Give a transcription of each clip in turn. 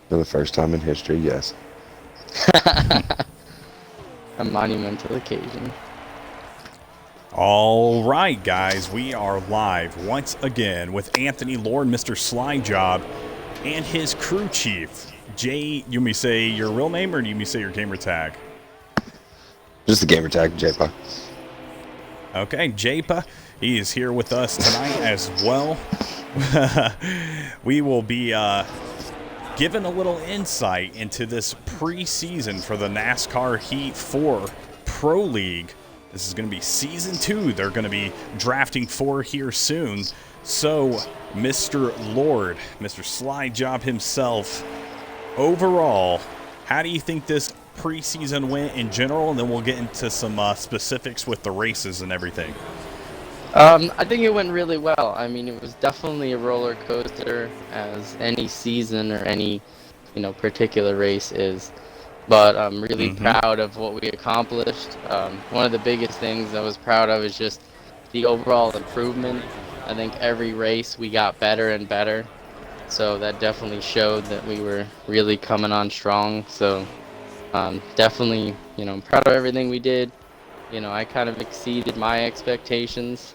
For the first time in history, yes. A monumental occasion. All right, guys, we are live once again with Anthony Lord, MrSlidejob, and his crew chief. Jay, you may say your real name or do you may say your gamer tag? Just the gamer tag, JPA. Okay, JPA, he is here with us tonight as well. We will be giving a little insight into this preseason for the NASCAR Heat Pro League. This is going to be Season 2. They're going to be drafting 4 here soon. So, Mr. Lord, MrSlidejob himself, overall, how do you think this preseason went in general? And then we'll get into some specifics with the races and everything. I think it went really well. I mean, it was definitely a roller coaster, as any season or any, particular race is. But I'm really proud of what we accomplished. One of the biggest things I was proud of is just the overall improvement. I think every race we got better and better. So that definitely showed that we were really coming on strong. So definitely, proud of everything we did. I kind of exceeded my expectations.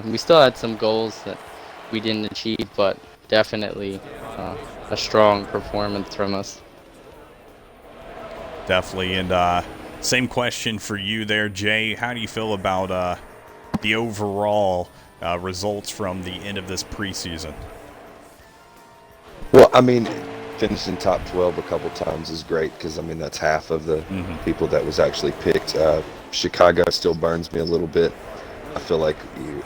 We still had some goals that we didn't achieve, but definitely a strong performance from us. Definitely, and same question for you there, Jay. How do you feel about the overall results from the end of this preseason? Well, I mean, finishing top 12 a couple times is great because, I mean, that's half of the people that was actually picked. Chicago still burns me a little bit. I feel like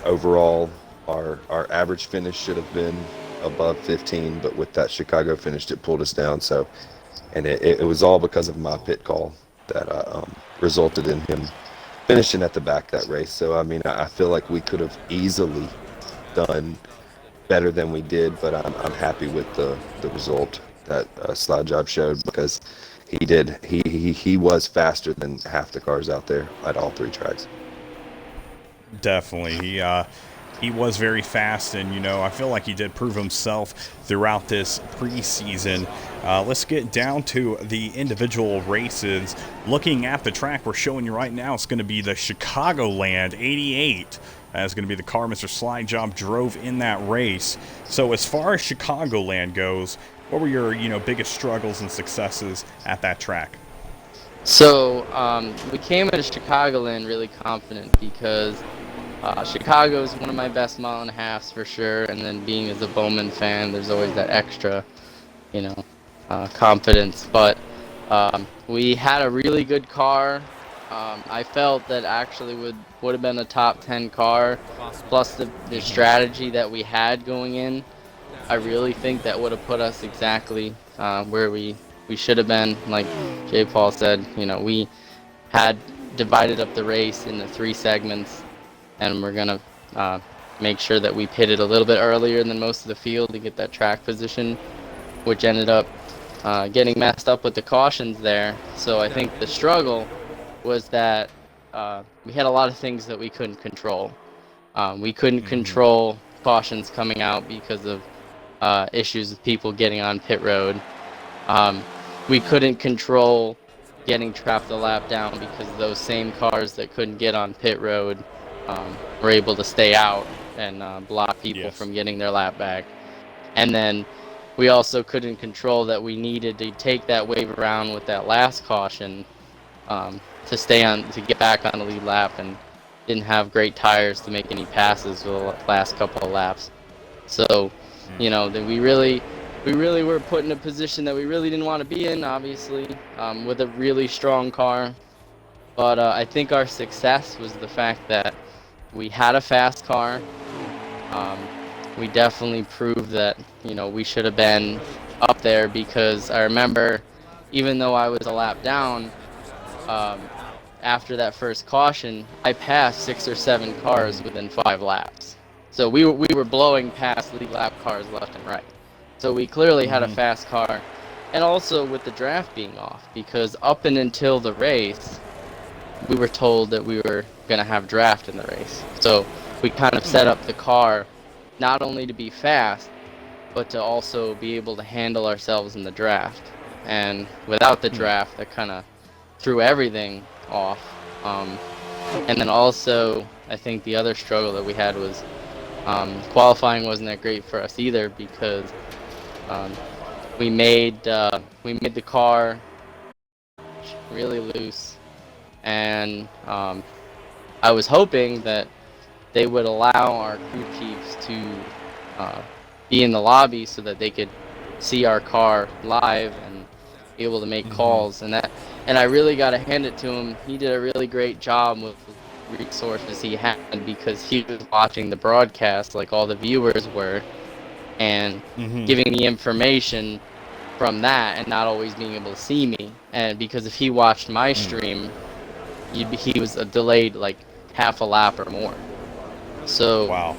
overall our average finish should have been above 15, but with that Chicago finish, it pulled us down. So, and it was all because of my pit call that resulted in him finishing at the back that race. So, I mean, I feel like we could have easily done better than we did, but I'm happy with the result that Slide Job showed because he was faster than half the cars out there at all 3 tracks. Definitely, he was very fast, and I feel like he did prove himself throughout this preseason. Let's get down to the individual races. Looking at the track we're showing you right now, it's going to be the Chicagoland 88. That's going to be the car MrSlidejob drove in that race. So as far as Chicagoland goes, what were your biggest struggles and successes at that track? So we came into Chicagoland really confident because Chicago is one of my best mile and a halves for sure, and then being as a Bowman fan, there's always that extra, confidence. But we had a really good car. I felt that actually would have been a top 10 car, plus the strategy that we had going in. I really think that would have put us exactly where we should have been. Like Jay Paul said, we had divided up the race into 3 segments, and we're gonna make sure that we pitted a little bit earlier than most of the field to get that track position, which ended up getting messed up with the cautions there. So I think the struggle was that we had a lot of things that we couldn't control. We couldn't control cautions coming out because of issues with people getting on pit road. We couldn't control getting trapped a lap down because those same cars that couldn't get on pit road were able to stay out and block people from getting their lap back. And then we also couldn't control that we needed to take that wave around with that last caution to get back on the lead lap, and didn't have great tires to make any passes for the last couple of laps. So, that we really were put in a position that we really didn't want to be in, obviously, with a really strong car. But I think our success was the fact that we had a fast car. We definitely proved that, we should have been up there, because I remember, even though I was a lap down, after that first caution, I passed 6 or 7 cars within 5 laps. So we were blowing past lead lap cars left and right. So we clearly had a fast car. And also with the draft being off, because up and until the race, we were told that we were going to have draft in the race. So we kind of set up the car not only to be fast, but to also be able to handle ourselves in the draft. And without the draft, that kind of threw everything off. And then also, I think the other struggle that we had was qualifying wasn't that great for us either, because we made the car really loose, and I was hoping that they would allow our crew chiefs to be in the lobby so that they could see our car live and be able to make calls, and I really got to hand it to him. He did a really great job with the resources he had, because he was watching the broadcast like all the viewers were, and giving me information from that, and not always being able to see me. And because if he watched my stream, he was delayed like half a lap or more. So Wow.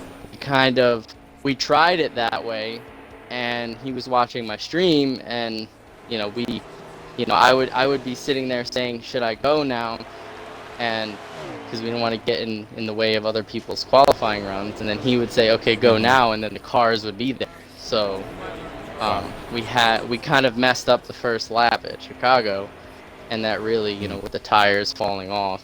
we tried it that way, and he was watching my stream, and I would be sitting there saying, should I go now? And because we didn't want to get in the way of other people's qualifying runs, and then he would say, okay, go now, and then the cars would be there. So we kind of messed up the first lap at Chicago, and that really, with the tires falling off,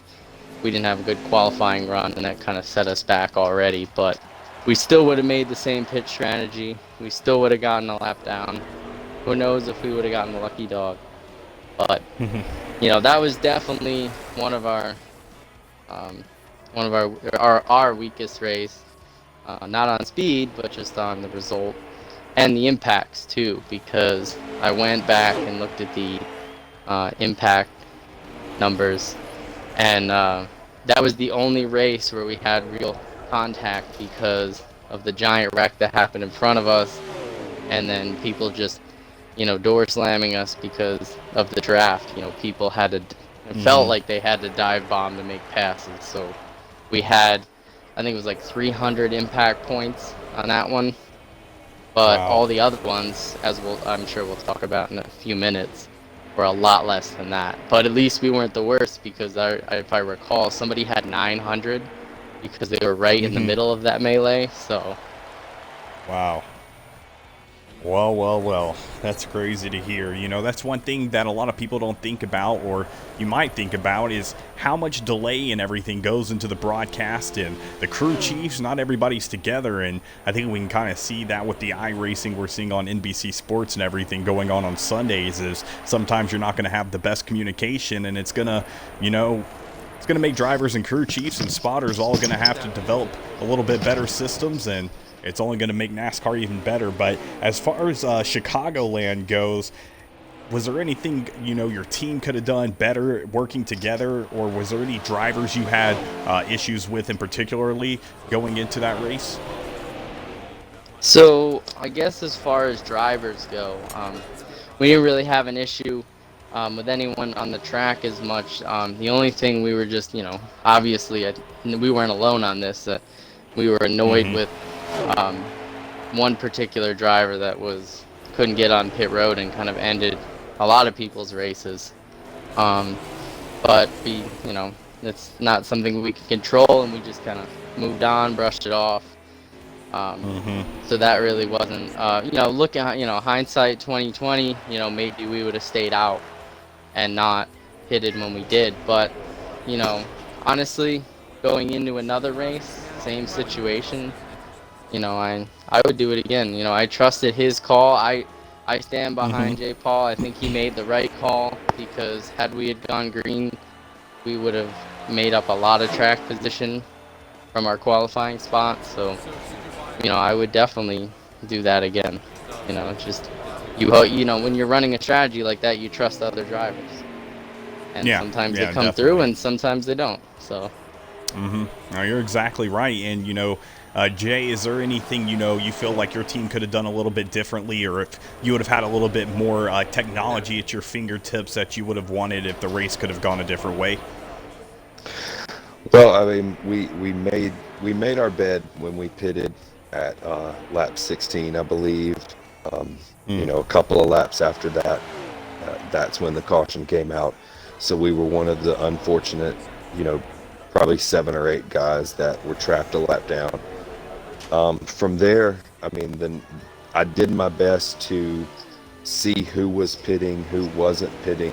we didn't have a good qualifying run, and that kind of set us back already. But we still would have made the same pit strategy. We still would have gotten a lap down. Who knows if we would have gotten the lucky dog. But that was definitely one of our weakest race, not on speed, but just on the result and the impacts too, because I went back and looked at the impact numbers, and that was the only race where we had real contact because of the giant wreck that happened in front of us, and then people just door slamming us because of the draft. People had to, it felt like they had to dive bomb to make passes. So we had, I think it was like 300 impact points on that one. But all the other ones, as I'm sure we'll talk about in a few minutes, were a lot less than that. But at least we weren't the worst, because if I recall, somebody had 900 because they were right in the middle of that melee. So. Wow. Well, that's crazy to hear. That's one thing that a lot of people don't think about, or you might think about, is how much delay and everything goes into the broadcast, and the crew chiefs, not everybody's together, and I think we can kind of see that with the iRacing we're seeing on NBC Sports and everything going on Sundays, is sometimes you're not going to have the best communication, and it's going to, it's going to make drivers and crew chiefs and spotters all going to have to develop a little bit better systems, and it's only going to make NASCAR even better. But as far as Chicagoland goes, was there anything your team could have done better working together, or was there any drivers you had issues with in particularly going into that race? So I guess as far as drivers go, we didn't really have an issue with anyone on the track as much. The only thing we were just, obviously we weren't alone on this. We were annoyed with one particular driver that couldn't get on pit road and kind of ended a lot of people's races. But it's not something we can control, and we just kind of moved on, brushed it off. So that really wasn't, looking at, hindsight 2020, maybe we would have stayed out and not pitted when we did. But, honestly, going into another race, same situation, I would do it again. I trusted his call. I stand behind J. Paul. I think he made the right call, because had we had gone green, we would have made up a lot of track position from our qualifying spot. So, I would definitely do that again. When you're running a strategy like that, you trust other drivers. And sometimes they come through, and sometimes they don't. So. No, you're exactly right. And Jay, is there anything you feel like your team could have done a little bit differently, or if you would have had a little bit more technology at your fingertips that you would have wanted if the race could have gone a different way? Well, I mean, we made our bed when we pitted at lap 16, I believe. A couple of laps after that, that's when the caution came out. So we were one of the unfortunate, probably 7 or 8 guys that were trapped a lap down. From there, I mean, then I did my best to see who was pitting, who wasn't pitting,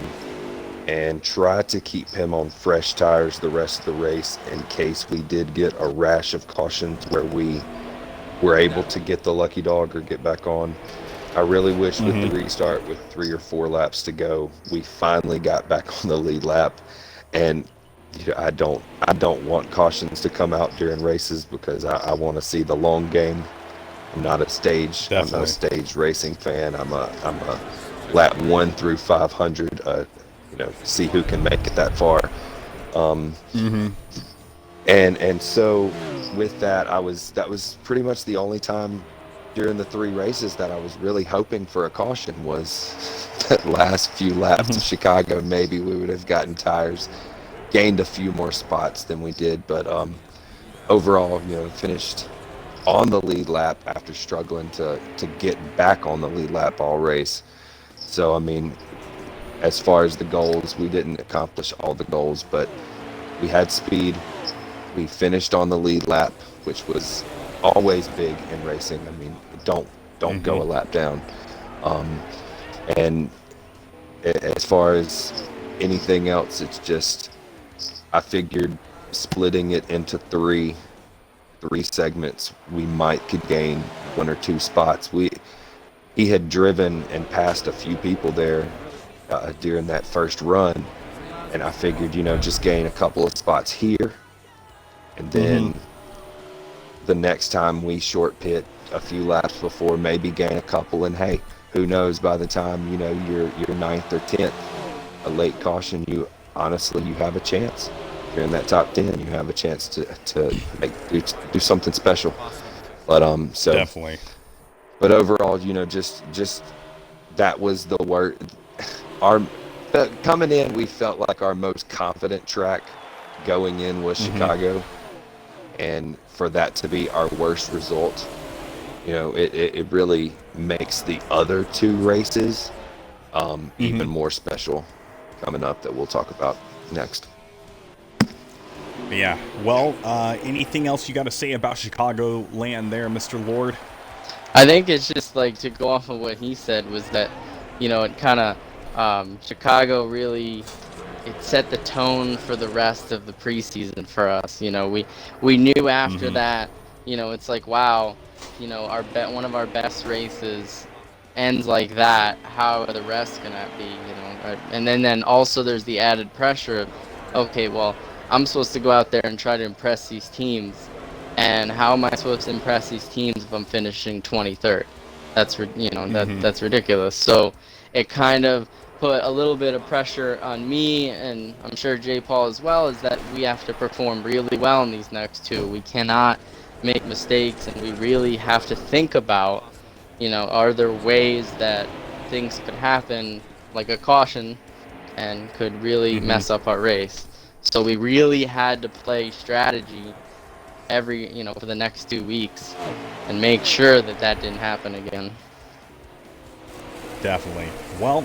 and try to keep him on fresh tires the rest of the race in case we did get a rash of cautions where we were able to get the lucky dog or get back on. I really wish with the restart with 3 or 4 laps to go, we finally got back on the lead lap. And I don't want cautions to come out during races because I want to see the long game. I'm not a stage racing fan. I'm a lap 1 through 500. See who can make it that far. And so with that, that was pretty much the only time during the 3 races that I was really hoping for a caution was that last few laps of Chicago. Maybe we would have gotten tires, gained a few more spots than we did, but overall, finished on the lead lap after struggling to get back on the lead lap all race. So I mean, as far as the goals, we didn't accomplish all the goals, but we had speed. We finished on the lead lap, which was always big in racing. I mean, don't go a lap down. And as far as anything else, it's just I figured splitting it into three segments, we could gain 1 or 2 spots. He had driven and passed a few people there during that first run, and I figured just gain a couple of spots here, and then the next time we short pit a few laps before, maybe gain a couple, and hey, who knows, by the time you're 9th or 10th, a late caution, you have a chance. If you're in that top 10, you have a chance to do something special. But so definitely. But overall, just that was the word. Coming in, we felt like our most confident track going in was Chicago, and for that to be our worst result, it really makes the other 2 races even more special coming up that we'll talk about next. Yeah. Well, anything else you got to say about Chicago land there, Mr. Lord? I think it's just like, to go off of what he said, was that it kind of Chicago really, it set the tone for the rest of the preseason for us. We knew after that, it's like, wow, one of our best races ends like that. How are the rest gonna be? And then also there's the added pressure of, okay, well, I'm supposed to go out there and try to impress these teams, and how am I supposed to impress these teams if I'm finishing 23rd? That's that's ridiculous. So it kind of put a little bit of pressure on me, and I'm sure J. Paul as well, is that we have to perform really well in these next 2. We cannot make mistakes, and we really have to think about, are there ways that things could happen, like a caution, and could really mess up our race. So we really had to play strategy for the next 2 weeks and make sure that didn't happen again. Definitely. Well,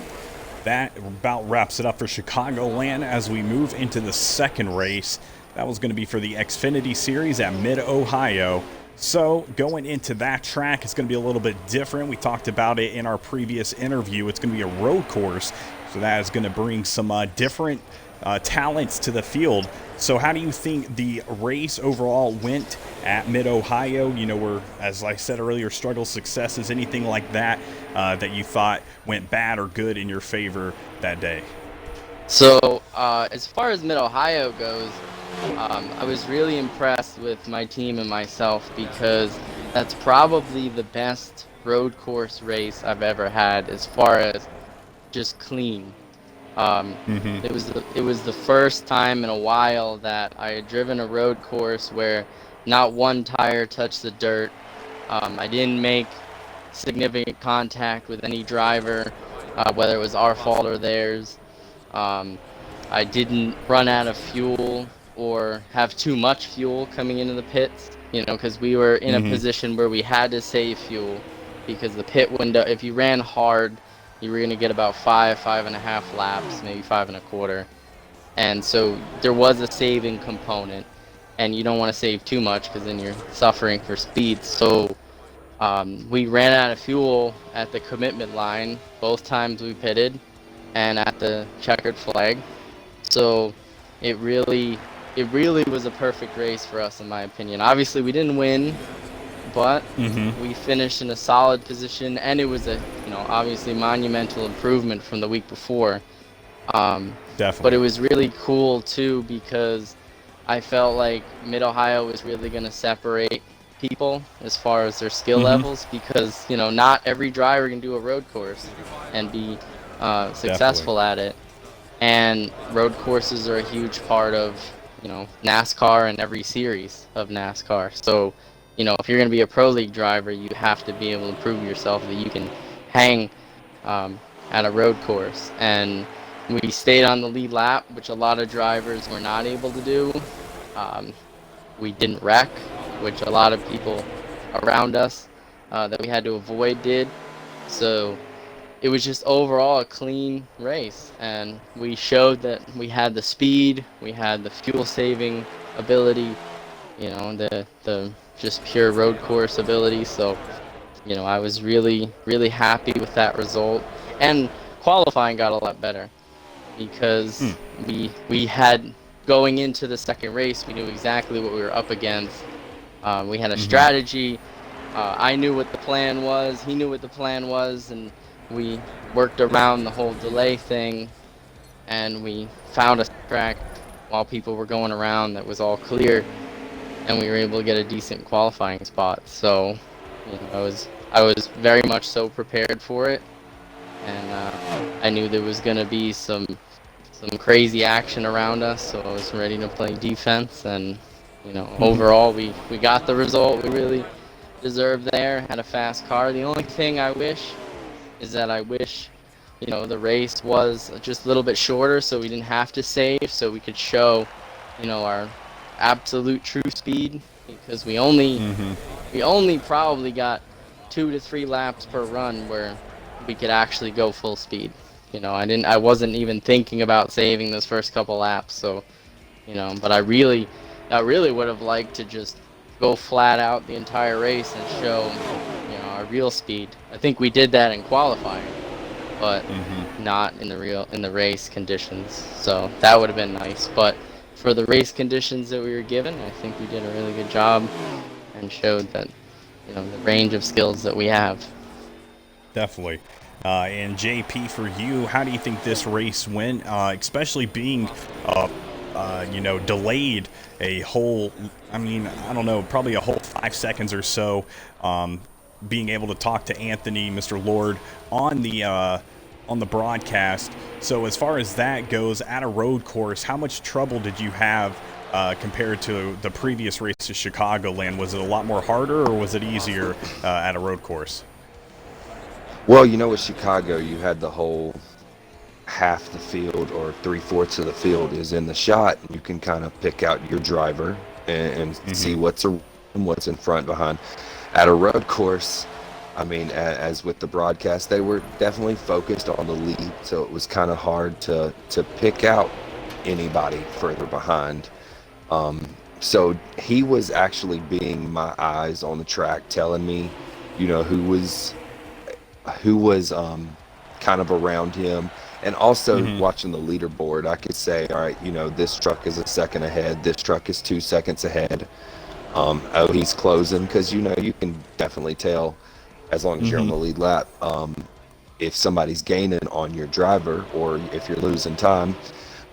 that about wraps it up for Chicagoland as we move into the second race. That was going to be for the Xfinity Series at Mid-Ohio. So going into that track, it's going to be a little bit different. We talked about it in our previous interview. It's going to be a road course, so that is going to bring some different talents to the field. So how do you think the race overall went at Mid-Ohio? Where, as I said earlier, struggles, successes, anything like that that you thought went bad or good in your favor that day? So as far as Mid-Ohio goes, I was really impressed with my team and myself, because that's probably the best road course race I've ever had as far as just clean. It was the first time in a while that I had driven a road course where not one tire touched the dirt. I didn't make significant contact with any driver, whether it was our fault or theirs. I didn't run out of fuel or have too much fuel coming into the pits, because we were in a position where we had to save fuel, because the pit window, if you ran hard, you were going to get about 5.5 laps, maybe 5.25. And so there was a saving component, and you don't want to save too much because then you're suffering for speed. So We ran out of fuel at the commitment line both times we pitted, and at the checkered flag. So it really was a perfect race for us, in my opinion. Obviously, we didn't win, but we finished in a solid position, and it was a, obviously monumental improvement from the week before. Definitely. But it was really cool too, because I felt like Mid-Ohio was really going to separate people as far as their skill levels, because not every driver can do a road course and be successful at it. And road courses are a huge part of NASCAR and every series of NASCAR. So if you're going to be a pro league driver, you have to be able to prove yourself that you can hang at a road course. And we stayed on the lead lap, which a lot of drivers were not able to do. We didn't wreck, which a lot of people around us that we had to avoid did. So it was just overall a clean race, and we showed that we had the speed, we had the fuel saving ability, the just pure road course ability. So I was really happy with that result. And qualifying got a lot better, because we had, going into the second race, we knew exactly what we were up against. We had a strategy. I knew what the plan was, he knew what the plan was, and we worked around the whole delay thing, and we found a track while people were going around that was all clear, and we were able to get a decent qualifying spot. So I was very much so prepared for it, and I knew there was going to be some crazy action around us, so I was ready to play defense. And overall we got the result we really deserved there. Had a fast car. The only thing I wish is that the race was just a little bit shorter, so we didn't have to save, so we could show our absolute true speed, because we only probably got 2 to 3 laps per run where we could actually go full speed. I wasn't even thinking about saving those first couple laps. So but I really would have liked to just go flat out the entire race and show our real speed. I think we did that in qualifying, but not in the race conditions. So that would have been nice. But for the race conditions that we were given, I think we did a really good job and showed that the range of skills that we have. Definitely. And JP, for you, how do you think this race went, especially being delayed a whole, I don't know, probably a whole 5 seconds or so, being able to talk to Anthony, Mr. Lord, on the broadcast. So as far as that goes, at a road course, how much trouble did you have compared to the previous race to Chicagoland? Was it a lot more harder, or was it easier at a road course? Well, with Chicago, you had the whole half the field or 3/4 of the field is in the shot. You can kind of pick out your driver and see what's in front, behind. At a road course, as with the broadcast, they were definitely focused on the lead, so it was kind of hard to pick out anybody further behind. So he was actually being my eyes on the track, telling me, who was kind of around him, and also watching the leaderboard. I could say, all right, this truck is a second ahead, this truck is 2 seconds ahead. He's closing, because you can definitely tell, as long as you're on the lead lap, if somebody's gaining on your driver or if you're losing time.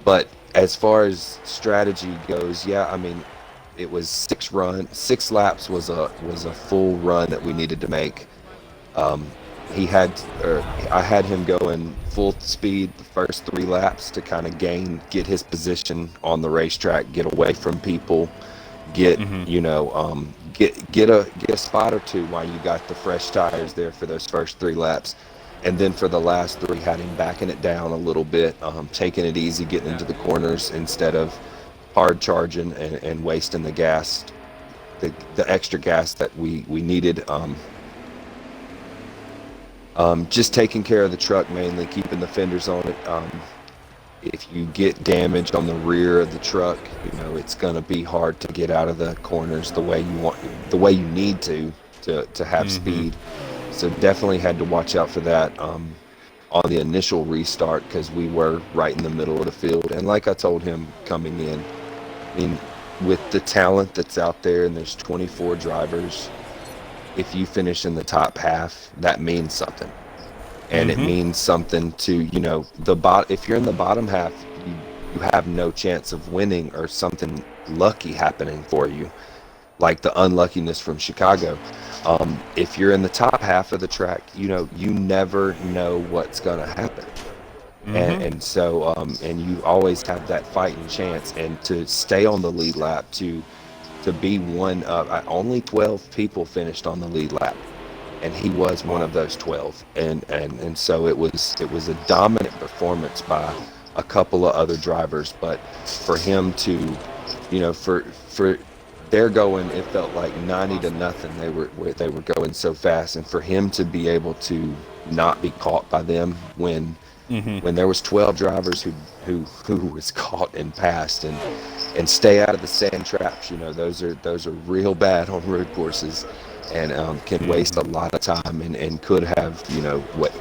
But as far as strategy goes, it was 6 laps was a full run that we needed to make. I had him going full speed the first 3 laps to kind of get his position on the racetrack, get away from people, get a spot or 2 while you got the fresh tires there for those first 3 laps. And then for the last 3, had him backing it down a little bit, taking it easy, getting into the corners instead of hard charging and wasting the gas, the extra gas that we needed. Just taking care of the truck, mainly keeping the fenders on it. If you get damage on the rear of the truck, it's going to be hard to get out of the corners the way you need to to have speed. So definitely had to watch out for that on the initial restart, because we were right in the middle of the field. And like I told him coming in, I mean, with the talent that's out there, and there's 24 drivers, if you finish in the top half, that means something. And it means something to, you know, if you're in the bottom half, you have no chance of winning, or something lucky happening for you, like the unluckiness from Chicago. If you're in the top half of the track, you know, you never know what's going to happen. And so and you always have that fighting chance. And to stay on the lead lap, to be one of only 12 people finished on the lead lap, and he was one of those 12. And so it was a dominant performance by a couple of other drivers. But for him to, you know, for they're going, it felt like 90-0. They were going so fast, and for him to be able to not be caught by them when there was 12 drivers who was caught and passed, and stay out of the sand traps. You know, those are real bad on road courses, and can waste a lot of time, and could have, you know, what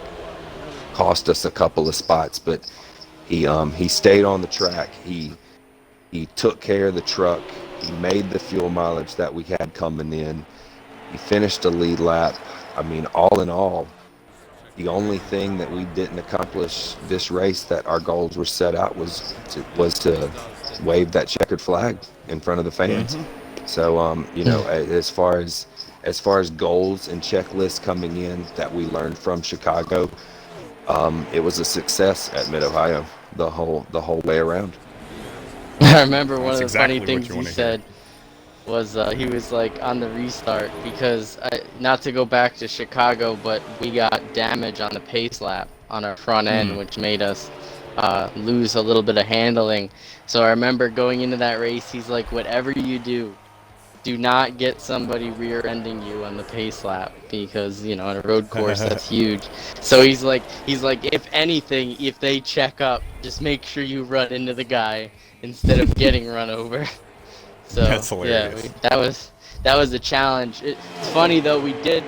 cost us a couple of spots. But he stayed on the track. He took care of the truck. He made the fuel mileage that we had coming in. He finished the lead lap. I mean, all in all, the only thing that we didn't accomplish this race that our goals were set out was to wave that checkered flag in front of the fans. So you know, as far as goals and checklists coming in that we learned from Chicago, it was a success at Mid-Ohio the whole way around. I remember one of the exactly funny things he said was he was like, on the restart, because not to go back to Chicago, but we got damage on the pace lap on our front end, which made us lose a little bit of handling. So I remember going into that race, he's like, whatever you do not get somebody rear-ending you on the pace lap, because, you know, on a road course that's huge. So he's like, if anything, if they check up, just make sure you run into the guy instead of getting run over. So that's hilarious. Yeah, that was a challenge. It's funny though, we did.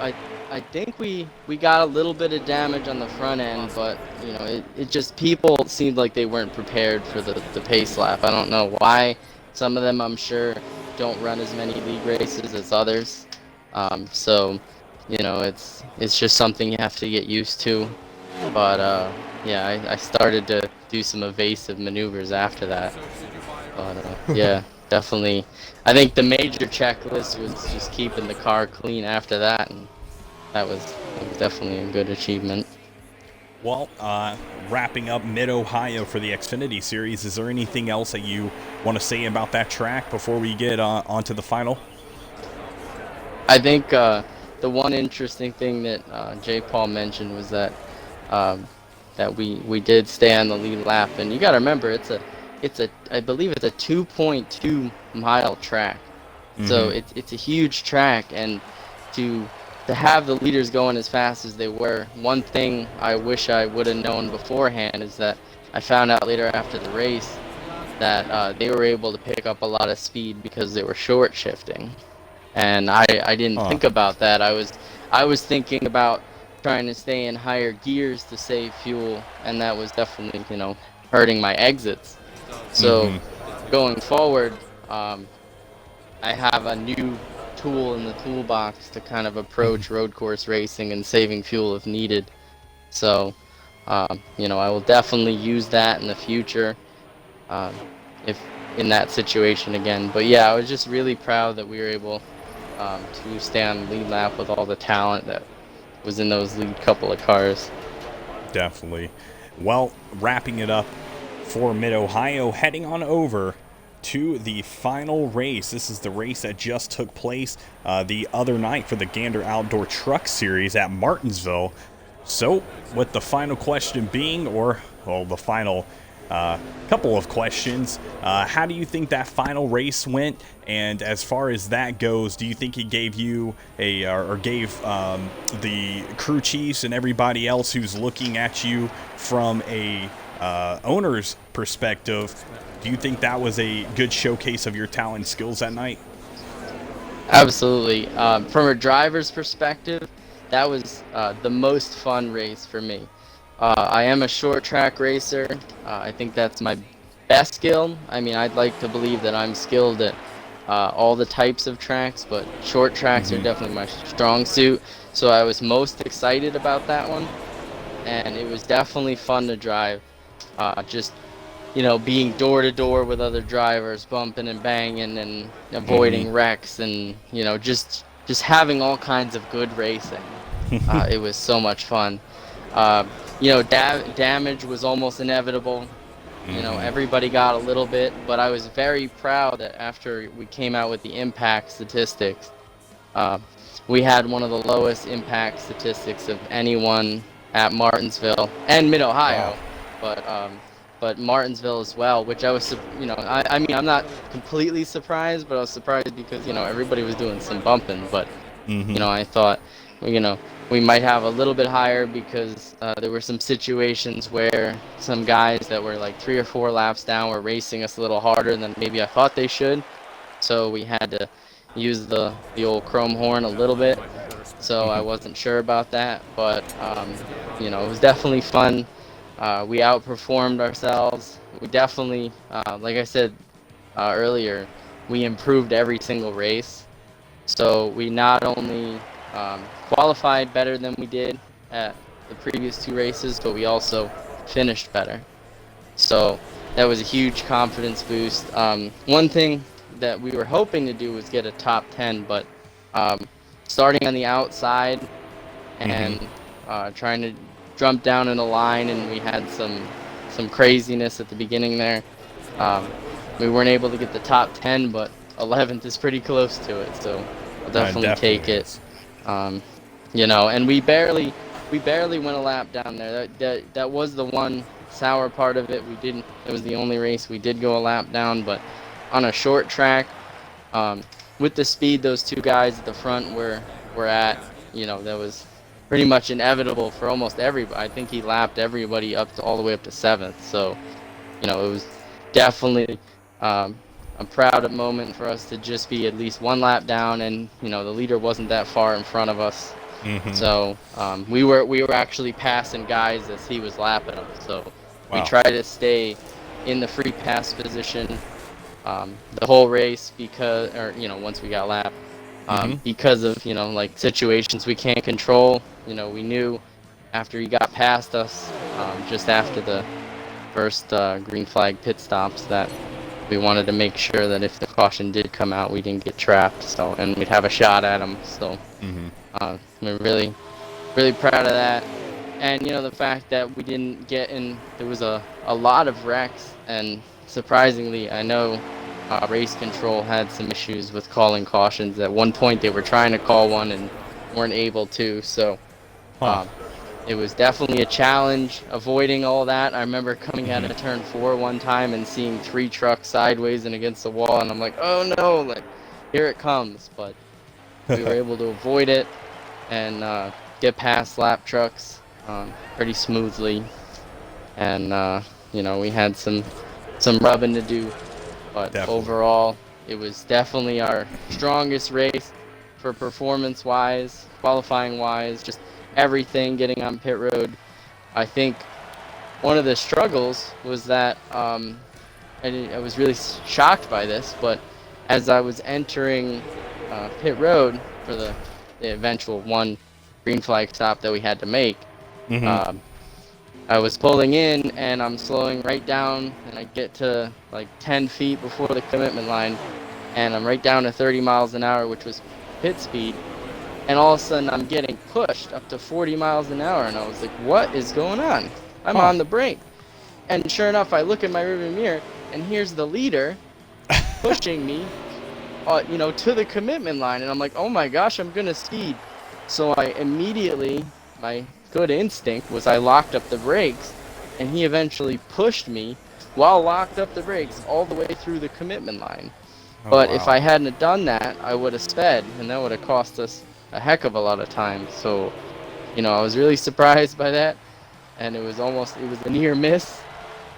I think we got a little bit of damage on the front end, but you know, it just, people seemed like they weren't prepared for the pace lap. I don't know why. Some of them, I'm sure, don't run as many league races as others. So you know, it's just something you have to get used to. But yeah, I started to do some evasive maneuvers after that. But yeah, definitely. I think the major checklist was just keeping the car clean after that, and that was definitely a good achievement. Well, wrapping up Mid-Ohio for the Xfinity Series, is there anything else that you want to say about that track before we get onto the final? I think the one interesting thing that J. Paul mentioned was that that we did stay on the lead lap, and you got to remember, I believe it's a 2.2 mile track, so it's a huge track, and to have the leaders going as fast as they were. One thing I wish I would have known beforehand is that I found out later after the race that they were able to pick up a lot of speed because they were short shifting, and I didn't think about that. I was thinking about trying to stay in higher gears to save fuel, and that was definitely, you know, hurting my exits. So going forward, I have a new tool in the toolbox to kind of approach road course racing and saving fuel if needed. So you know, I will definitely use that in the future if in that situation again. But yeah, I was just really proud that we were able to stay on the lead lap with all the talent that was in those lead couple of cars. Definitely. Well, wrapping it up for Mid-Ohio, heading on over to the final race. This is the race that just took place the other night for the Gander Outdoor Truck Series at Martinsville. So, with the final question being, or, well, the final couple of questions, how do you think that final race went? And as far as that goes, do you think it gave you or gave the crew chiefs and everybody else who's looking at you from a owner's perspective, do you think that was a good showcase of your talent and skills that night? Absolutely. From a driver's perspective, that was the most fun race for me. I am a short track racer. I think that's my best skill. I mean, I'd like to believe that I'm skilled at all the types of tracks, but short tracks are definitely my strong suit. So I was most excited about that one, and it was definitely fun to drive. Just being door to door with other drivers, bumping and banging and avoiding wrecks, and just having all kinds of good racing. It was so much fun. Damage was almost inevitable. Everybody got a little bit, but I was very proud that after we came out with the impact statistics, we had one of the lowest impact statistics of anyone at Martinsville and Mid-Ohio. Wow. But Martinsville as well, which I was, I mean, I'm not completely surprised, but I was surprised because, everybody was doing some bumping, but, I thought, we might have a little bit higher because there were some situations where some guys that were like 3 or 4 laps down were racing us a little harder than maybe I thought they should. So we had to use the old chrome horn a little bit. So I wasn't sure about that, but, it was definitely fun. We outperformed ourselves. We definitely, like I said earlier, we improved every single race. So we not only qualified better than we did at the previous 2 races, but we also finished better. So that was a huge confidence boost. One thing that we were hoping to do was get a top 10, but starting on the outside and trying to jump down in a line, and we had some craziness at the beginning there. We weren't able to get the top 10, but 11th is pretty close to it, so I'll definitely take it. And we barely went a lap down there. That was the one sour part of it. It was the only race we did go a lap down, but on a short track, with the speed those 2 guys at the front were at, that was pretty much inevitable for almost everybody. I think he lapped everybody all the way up to 7th. So, it was definitely a proud moment for us to just be at least 1 lap down, and the leader wasn't that far in front of us. So we were actually passing guys as he was lapping them. So we tried to stay in the free pass position the whole race once we got lapped. Because of like situations we can't control. We knew after he got past us, just after the first green flag pit stops, that we wanted to make sure that if the caution did come out, we didn't get trapped. So, and we'd have a shot at him. So we're really, really proud of that. And the fact that we didn't get in, there was a lot of wrecks, and surprisingly, I know race control had some issues with calling cautions. At one point they were trying to call one and weren't able to, so it was definitely a challenge avoiding all that. I remember coming out of turn 4 one time and seeing 3 trucks sideways and against the wall, and I'm like, oh no, like here it comes. But we were able to avoid it and get past lap trucks pretty smoothly, and we had some rubbing to do. But overall, it was definitely our strongest race for performance-wise, qualifying-wise, just everything, getting on pit road. I think one of the struggles was that I was really shocked by this, but as I was entering pit road for the eventual 1 green flag stop that we had to make, I was pulling in and I'm slowing right down, and I get to like 10 feet before the commitment line, and I'm right down to 30 miles an hour, which was pit speed, and all of a sudden I'm getting pushed up to 40 miles an hour, and I was like, what is going on? I'm on the brink. And sure enough, I look in my rearview mirror, and here's the leader pushing me to the commitment line, and I'm like, oh my gosh, I'm gonna speed. So I immediately, my good instinct was I locked up the brakes, and he eventually pushed me while locked up the brakes all the way through the commitment line. But if I hadn't have done that, I would have sped, and that would have cost us a heck of a lot of time. So, I was really surprised by that, and it was a near miss.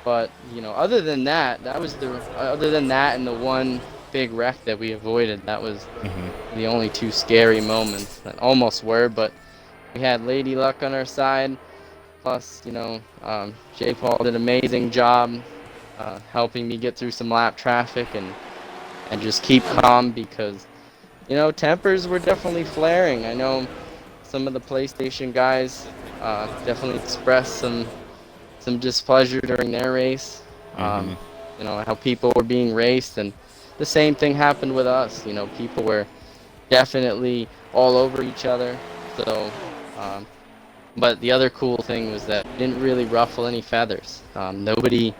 But, other than that and the one big wreck that we avoided, that was the only two scary moments that almost were, but we had Lady Luck on our side. Plus, J. Paul did an amazing job helping me get through some lap traffic and just keep calm because, tempers were definitely flaring. I know some of the PlayStation guys definitely expressed some displeasure during their race. How people were being raced, and the same thing happened with us. People were definitely all over each other. So, but the other cool thing was that it didn't really ruffle any feathers. Nobody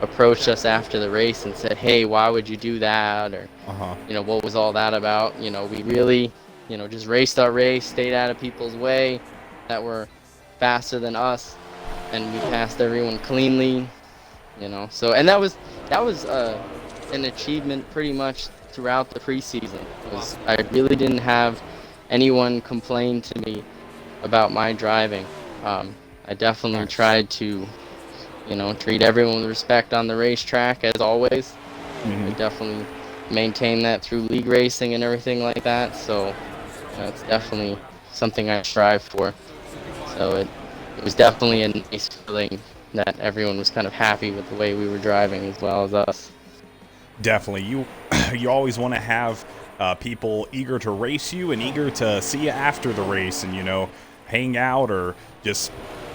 approached us after the race and said, "Hey, why would you do that?" Or, what was all that about? We really, just raced our race, stayed out of people's way that were faster than us, and we passed everyone cleanly. So, and that was an achievement pretty much throughout the preseason. I really didn't have anyone complain to me about my driving. I definitely tried to, treat everyone with respect on the racetrack as always. I definitely maintain that through league racing and everything like that. So it's definitely something I strive for. So it was definitely a nice feeling that everyone was kind of happy with the way we were driving as well as us. Definitely. You always want to have people eager to race you and eager to see you after the race and, hang out or just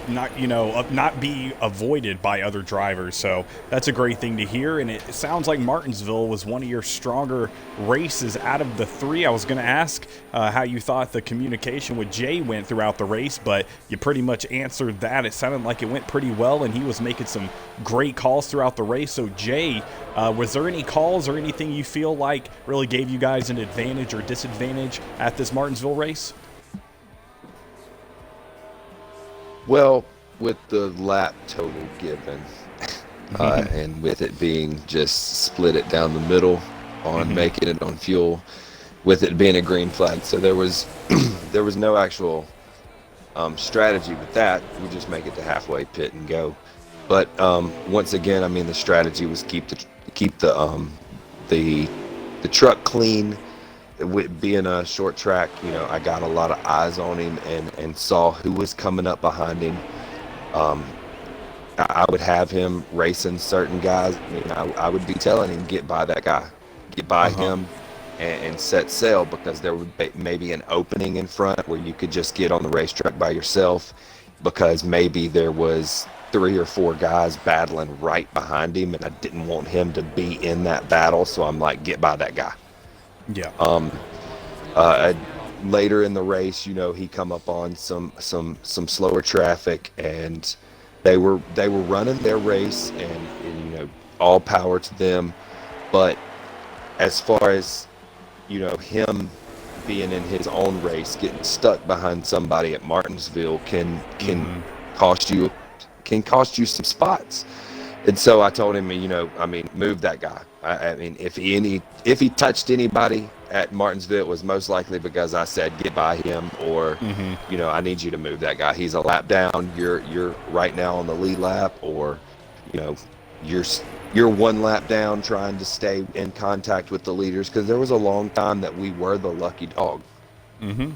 not be avoided by other drivers. So that's a great thing to hear. And it sounds like Martinsville was one of your stronger races out of the three. I was going to ask how you thought the communication with Jay went throughout the race, but you pretty much answered that. It sounded like it went pretty well, and he was making some great calls throughout the race. So Jay, was there any calls or anything you feel like really gave you guys an advantage or disadvantage at this Martinsville race? Well, with the lap total given, and with it being just split it down the middle on making it on fuel, with it being a green flag, so there was there was no actual strategy with that. We just make it to halfway pit and go. But once again, I mean, the strategy was keep the truck clean. With being a short track, I got a lot of eyes on him and saw who was coming up behind him. I would have him racing certain guys. I mean, I would be telling him, get by that guy, get by him and set sail, because there would be maybe an opening in front where you could just get on the racetrack by yourself, because maybe there was 3 or 4 guys battling right behind him, and I didn't want him to be in that battle. So I'm like, get by that guy. Yeah. Later in the race, he come up on some slower traffic, and they were running their race, and all power to them. But as far as him being in his own race, getting stuck behind somebody at Martinsville can cost you some spots. And so I told him, move that guy. I mean, if he touched anybody at Martinsville, it was most likely because I said get by him, or I need you to move that guy. He's a lap down. You're right now on the lead lap, or you're 1 lap down, trying to stay in contact with the leaders, because there was a long time that we were the lucky dog. And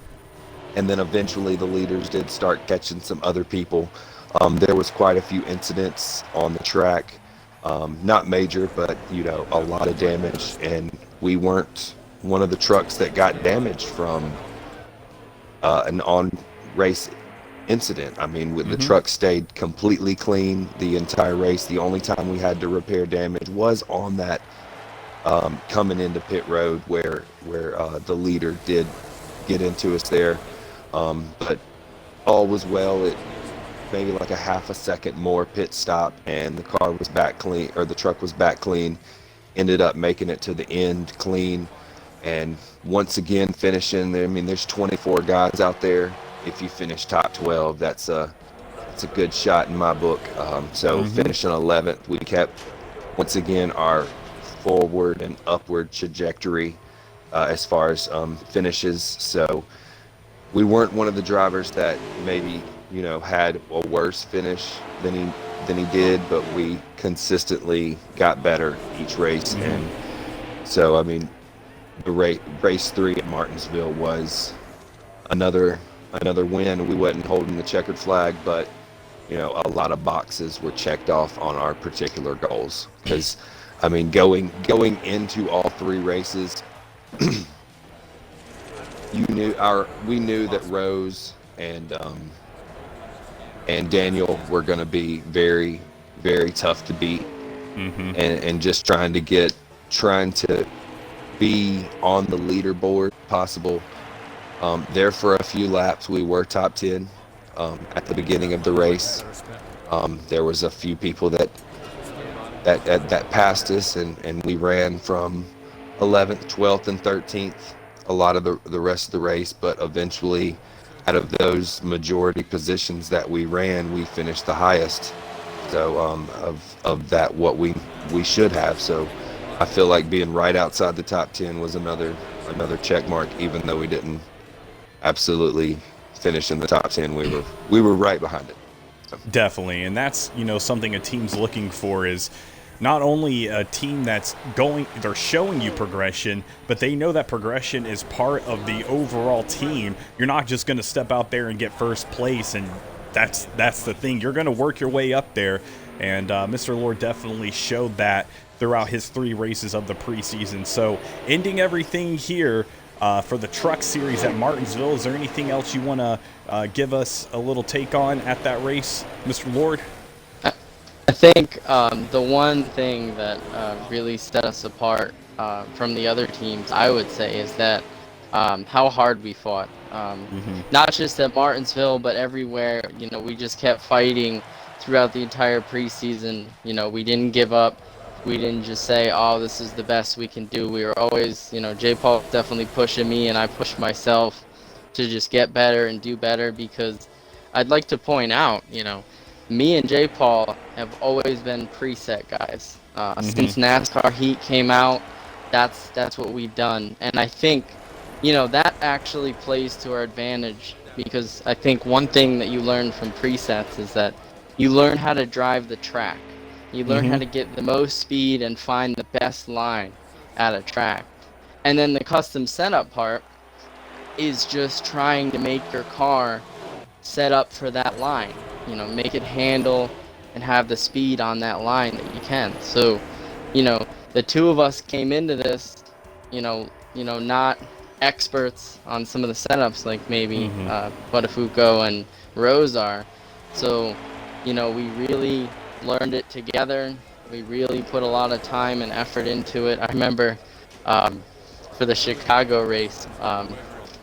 then eventually the leaders did start catching some other people. There was quite a few incidents on the track, not major, but a lot of damage, and we weren't one of the trucks that got damaged from an on-race incident. I mean, the truck stayed completely clean the entire race. The only time we had to repair damage was on that coming into pit road where the leader did get into us there, but all was well. It maybe like a half a second more pit stop, and the car was back clean, or the truck was back clean. Ended up making it to the end clean, and once again finishing there. I mean, there's 24 guys out there. If you finish top 12, that's a good shot in my book. So finishing 11th, we kept once again our forward and upward trajectory as far as finishes. So we weren't one of the drivers that maybe had a worse finish than he did, but we consistently got better each race. And so, I mean, the race 3 at Martinsville was another win. We wasn't holding the checkered flag, but a lot of boxes were checked off on our particular goals. Because, I mean, going into all 3 races, we knew that Rose and Daniel were going to be very, very tough to beat, and just trying to be on the leaderboard possible. There for a few laps, we were top 10 at the beginning of the race. There was a few people that passed us, and we ran from 11th, 12th, and 13th a lot of the rest of the race, but eventually, out of those majority positions that we ran, we finished the highest. So of that, what we should have. So I feel like being right outside the top 10 was another check mark, even though we didn't absolutely finish in the top 10. We were right behind it. So. Definitely, and that's something a team's looking for, is not only a team that's they're showing you progression, but they know that progression is part of the overall team. You're not just going to step out there and get first place, and that's the thing. You're going to work your way up there, and Mr. Lord definitely showed that throughout his 3 races of the preseason. So ending everything here for the truck series at Martinsville, is there anything else you want to give us a little take on at that race, Mr. Lord? I think the one thing that really set us apart from the other teams, I would say, is that how hard we fought. Not just at Martinsville, but everywhere. We just kept fighting throughout the entire preseason. We didn't give up. We didn't just say, oh, this is the best we can do. We were always, J. Paul definitely pushing me, and I pushed myself to just get better and do better, because I'd like to point out, me and J. Paul have always been preset guys. Since NASCAR Heat came out, that's what we've done. And I think, that actually plays to our advantage, because I think one thing that you learn from presets is that you learn how to drive the track. You learn how to get the most speed and find the best line at a track. And then the custom setup part is just trying to make your car set up for that line. Make it handle and have the speed on that line that you can. So, the 2 of us came into this, not experts on some of the setups like maybe Buttafuoco and Rose are. So, we really learned it together. We really put a lot of time and effort into it. I remember for the Chicago race,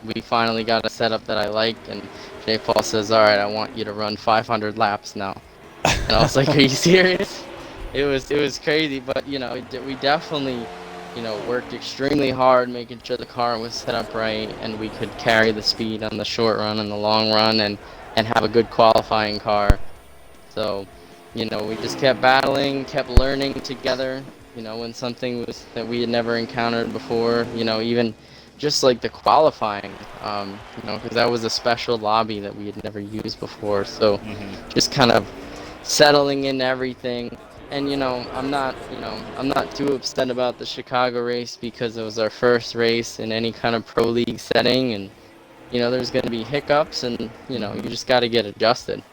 we finally got a setup that I liked, and J. Paul says, all right, I want you to run 500 laps now. And I was like, are you serious? It was crazy, but we definitely worked extremely hard making sure the car was set up right, and we could carry the speed on the short run and the long run, and have a good qualifying car. So we just kept battling, kept learning together, when something was that we had never encountered before, even just like the qualifying, because that was a special lobby that we had never used before. So just kind of settling in everything. And I'm not too upset about the Chicago race, because it was our first race in any kind of pro league setting, and there's going to be hiccups, and you just got to get adjusted.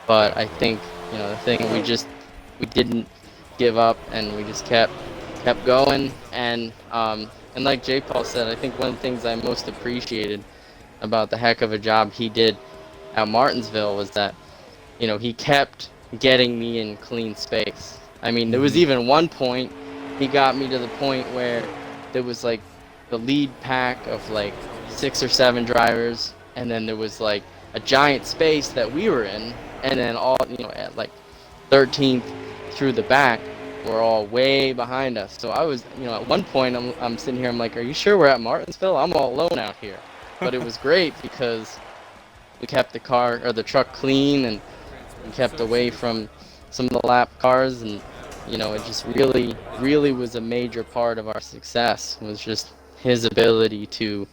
But I think the thing, we didn't give up, and we just kept going. And like J. Paul said, I think one of the things I most appreciated about the heck of a job he did at Martinsville was that he kept getting me in clean space. I mean, there was even one point he got me to the point where there was like the lead pack of like 6 or 7 drivers, and then there was like a giant space that we were in, and then all at like 13th through the back were all way behind us. So I was at one point I'm sitting here, I'm like, are you sure we're at Martinsville? I'm all alone out here. But it was great because we kept the truck clean, and we kept away from some of the lap cars, and it just really was a major part of our success, was just his ability to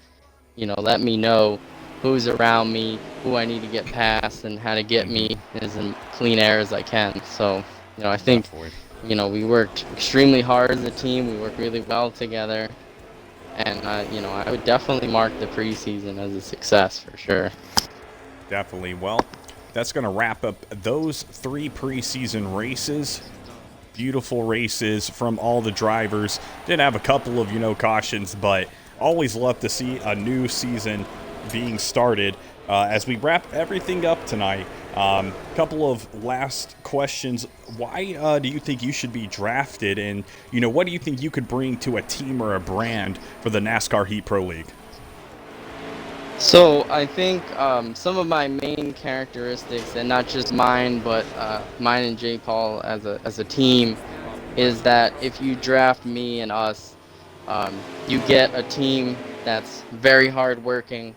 let me know who's around me, who I need to get past, and how to get me as in clean air as I can. So I think we worked extremely hard as a team. We worked really well together, And I would definitely mark the preseason as a success for sure. Definitely. Well, that's going to wrap up those 3 preseason races. Beautiful races from all the drivers. Did have a couple of, cautions, but always love to see a new season being started. As we wrap everything up tonight, couple of last questions. Why do you think you should be drafted? And, what do you think you could bring to a team or a brand for the NASCAR Heat Pro League? So I think some of my main characteristics, and not just mine, but mine and J. Paul as a team, is that if you draft me and us, you get a team that's very hardworking.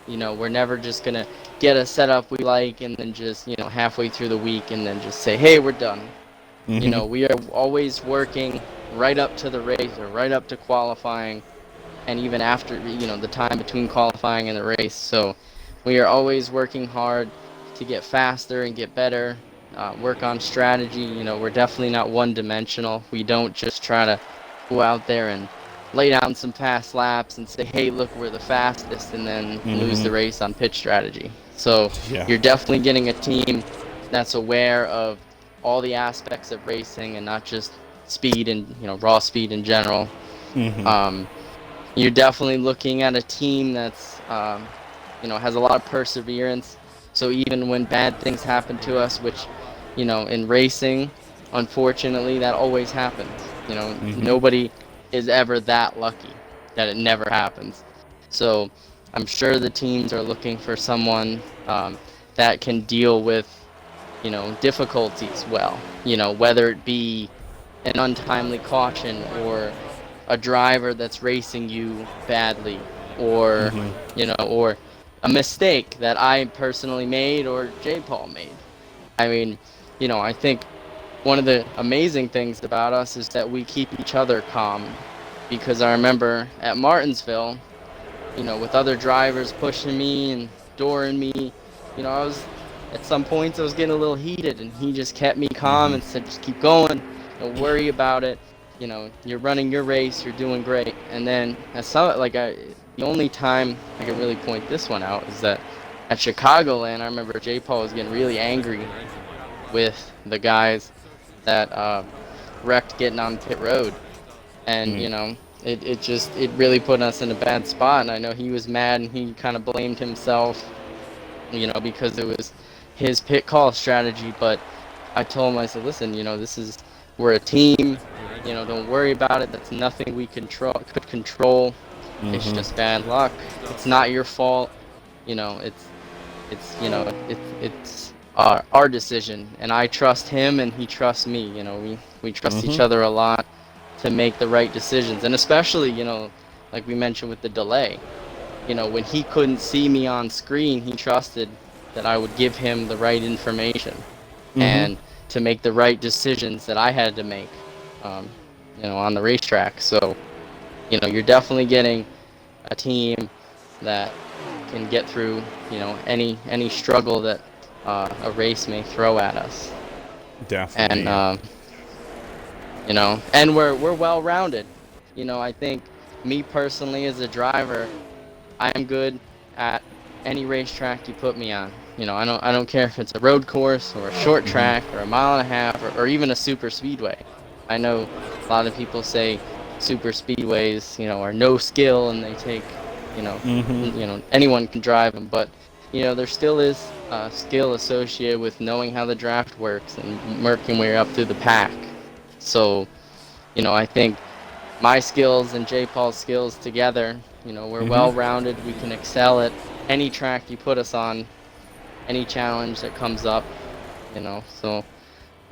We're never just gonna get a setup we like and then just halfway through the week and then just say, hey, we're done. We are always working right up to the race or right up to qualifying. And even after, the time between qualifying and the race. So we are always working hard to get faster and get better, work on strategy. We're definitely not one-dimensional. We don't just try to go out there and lay down some fast laps and say, hey, look, we're the fastest, and then lose the race on pitch strategy. So you're definitely getting a team that's aware of all the aspects of racing and not just speed and, raw speed in general. You're definitely looking at a team that's, has a lot of perseverance. So even when bad things happen to us, which, in racing, unfortunately, that always happens. Nobody is ever that lucky that it never happens. So I'm sure the teams are looking for someone that can deal with, difficulties well. Whether it be an untimely caution or a driver that's racing you badly, or or a mistake that I personally made or J. Paul made. I mean, I think one of the amazing things about us is that we keep each other calm, because I remember at Martinsville, with other drivers pushing me and dooring me, I was at some points I was getting a little heated, and he just kept me calm and said, just keep going, don't worry about it. You're running your race, you're doing great. And then the only time I can really point this one out is that at Chicagoland, I remember J. Paul was getting really angry with the guys that wrecked getting on pit road. And, it really put us in a bad spot. And I know he was mad and he kind of blamed himself, because it was his pit call strategy. But I told him, I said, listen, we're a team. Don't worry about it. That's nothing we could control. It's just bad luck. It's not your fault. It's our decision, and I trust him, and he trusts me. We trust each other a lot to make the right decisions, and especially like we mentioned with the delay. When he couldn't see me on screen, he trusted that I would give him the right information and to make the right decisions that I had to make. On the racetrack. So, you're definitely getting a team that can get through, any struggle that a race may throw at us. Definitely. And and we're well-rounded. I think me personally as a driver, I'm good at any racetrack you put me on. I don't care if it's a road course or a short track or a mile and a half or even a super speedway. I know a lot of people say super speedways, are no skill, and they take, anyone can drive them, but there still is skill associated with knowing how the draft works and working your way up through the pack. So, I think my skills and J. Paul's skills together, we're well-rounded. We can excel at any track you put us on, any challenge that comes up. So,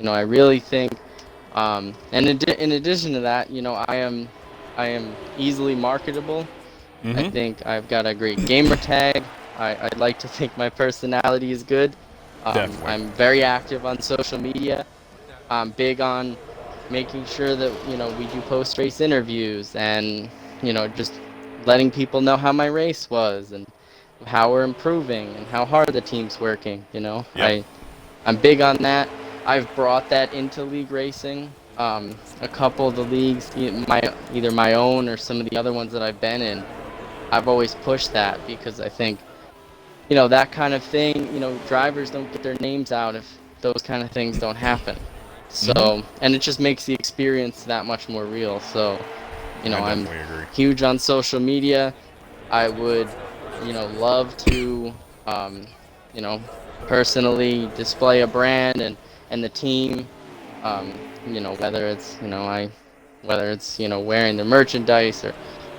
I really think. And in addition to that, I am easily marketable. I think I've got a great gamer tag. I'd like to think my personality is good. I'm very active on social media. I'm big on making sure that we do post-race interviews and just letting people know how my race was and how we're improving and how hard the team's working. I'm big on that. I've brought that into league racing. a couple of the leagues, either my own or some of the other ones that I've been in, I've always pushed that because I think, that kind of thing, drivers don't get their names out if those kind of things don't happen. So, and it just makes the experience that much more real. So, I'm definitely agree. huge on social media. I would, love to, personally display a brand and the team, whether it's, wearing the merchandise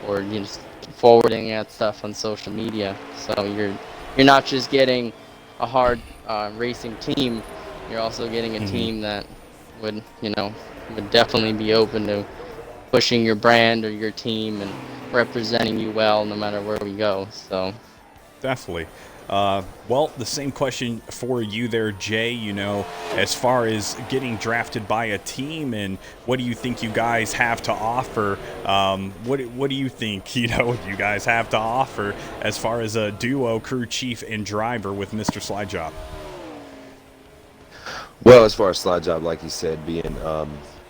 or just forwarding that stuff on social media. So you're not just getting a hard racing team, you're also getting a team that would definitely be open to pushing your brand or your team and representing you well no matter where we go. So Definitely. Well, the same question for you there, Jay, as far as getting drafted by a team and what do you think you guys have to offer? What do you think, you guys have to offer as far as a duo, crew chief and driver with Mr. Slide Job? Well, as far as slide job, like you said, being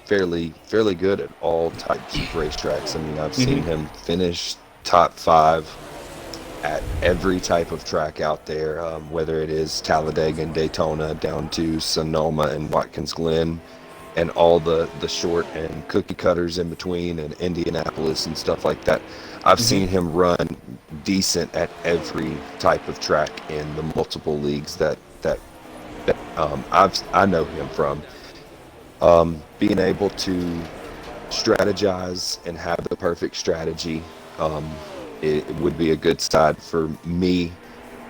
fairly good at all types of racetracks. I mean, I've seen him finish top 5 at every type of track out there, whether it is Talladega and Daytona down to Sonoma and Watkins Glen and all the short and cookie cutters in between and Indianapolis and stuff like that. I've seen him run decent at every type of track in the multiple leagues that I know him from. Being able to strategize and have the perfect strategy, it would be a good side for me.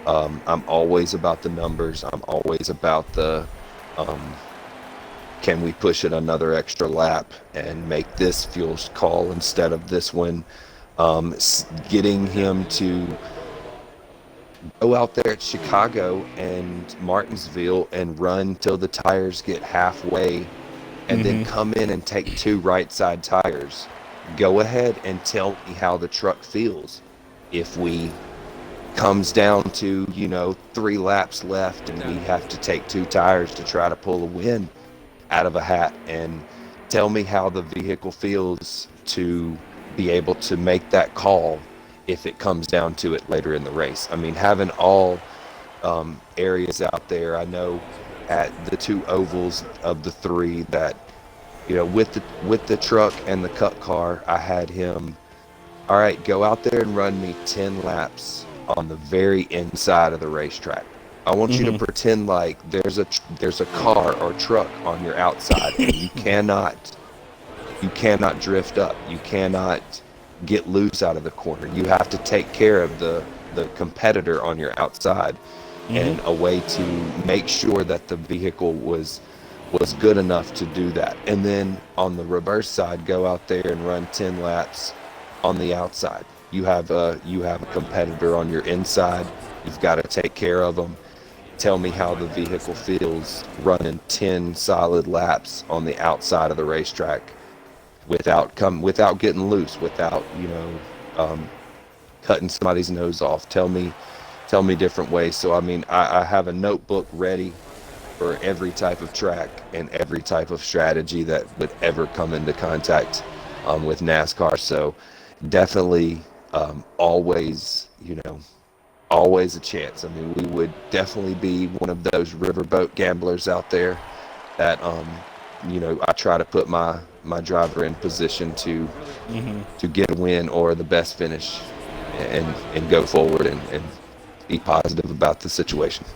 I'm always about the numbers. I'm always about the can we push it another extra lap and make this fuel call instead of this one. Getting him to go out there at Chicago and Martinsville and run till the tires get halfway and then come in and take 2 right side tires. Go ahead and tell me how the truck feels. If we comes down to, 3 laps left and we have to take 2 tires to try to pull a win out of a hat, and tell me how the vehicle feels to be able to make that call if it comes down to it later in the race. I mean, having all areas out there, I know at the 2 ovals of the 3 that, with the truck and the Cup car, I had him, all right, go out there and run me 10 laps on the very inside of the racetrack. I want you to pretend like there's a car or truck on your outside, and you cannot drift up. You cannot get loose out of the corner. You have to take care of the competitor on your outside, and a way to make sure that the vehicle was good enough to do that. And then on the reverse side, go out there and run 10 laps on the outside. You have a competitor on your inside. You've got to take care of them. Tell me how the vehicle feels running 10 solid laps on the outside of the racetrack without getting loose, without cutting somebody's nose off. Tell me different ways. So I mean, I have a notebook ready for every type of track and every type of strategy that would ever come into contact with NASCAR. So definitely always a chance. I mean, we would definitely be one of those riverboat gamblers out there that I try to put my driver in position to get a win or the best finish and go forward and be positive about the situation.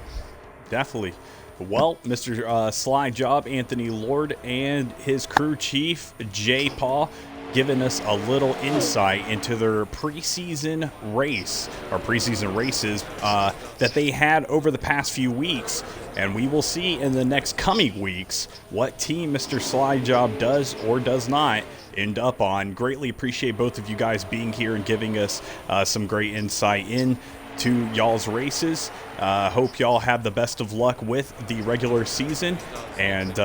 Definitely. Well, Mr. Slide Job, Anthony Lord, and his crew chief, Jay Paul, giving us a little insight into their preseason race, or preseason races that they had over the past few weeks. And we will see in the next coming weeks what team Mr. Slide Job does or does not end up on. Greatly appreciate both of you guys being here and giving us some great insight into y'all's races. Hope y'all have the best of luck with the regular season. And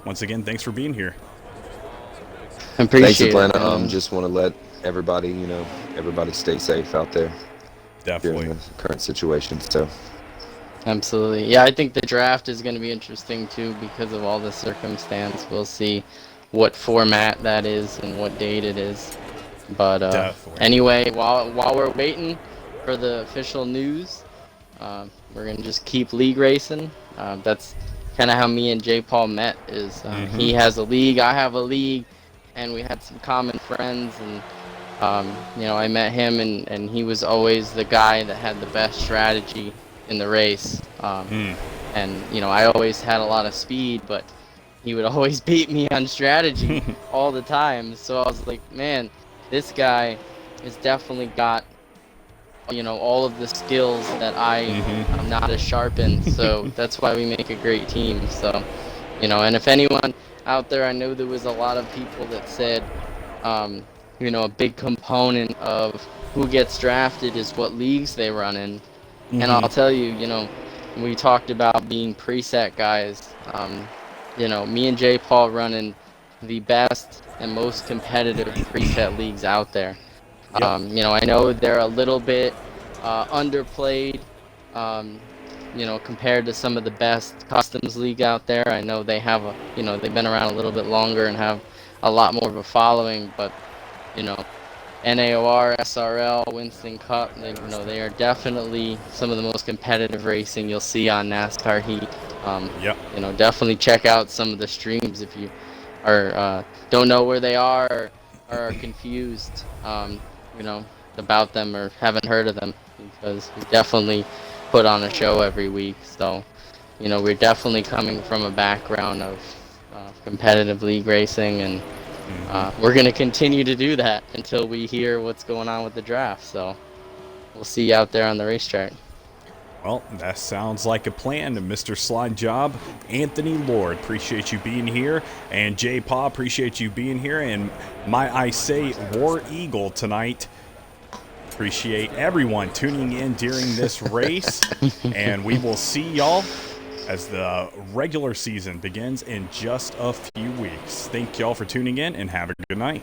once again, thanks for being here. Thanks, Atlanta. Just want to let everybody, everybody stay safe out there. Definitely. During the current situation. So. Absolutely. Yeah, I think the draft is going to be interesting too because of all the circumstance. We'll see what format that is and what date it is. But Definitely. anyway, while we're waiting for the official news, we're gonna just keep league racing. That's kind of how me and J. Paul met. Is he has a league, I have a league, and we had some common friends. And you know, I met him, and he was always the guy that had the best strategy in the race. And you know, I always had a lot of speed, but he would always beat me on strategy all the time. So I was like, man, this guy has definitely got, you know, all of the skills that I'm not as sharp in. So that's why we make a great team. So, you know, and if anyone out there, I know there was a lot of people that said, you know, a big component of who gets drafted is what leagues they run in. And I'll tell you, you know, we talked about being preset guys. You know, me and J. Paul running the best and most competitive preset leagues out there. Yep. You know, I know they're a little bit underplayed, you know, compared to some of the best customs league out there. I know they have a, you know, they've been around a little bit longer and have a lot more of a following, but, you know, NAOR, SRL, Winston Cup, they, you know, they are definitely some of the most competitive racing you'll see on NASCAR Heat. You know, definitely check out some of the streams if you are don't know where they are or are confused, you know, about them or haven't heard of them, because we definitely put on a show every week. So, you know, we're definitely coming from a background of competitive league racing, and we're going to continue to do that until we hear what's going on with the draft. So we'll see you out there on the racetrack. Well, that sounds like a plan. Mr. Slide Job, Anthony Lord, appreciate you being here. And J. Paw, appreciate you being here. And I say War Eagle tonight. Appreciate everyone tuning in during this race. And we will see y'all as the regular season begins in just a few weeks. Thank y'all for tuning in and have a good night.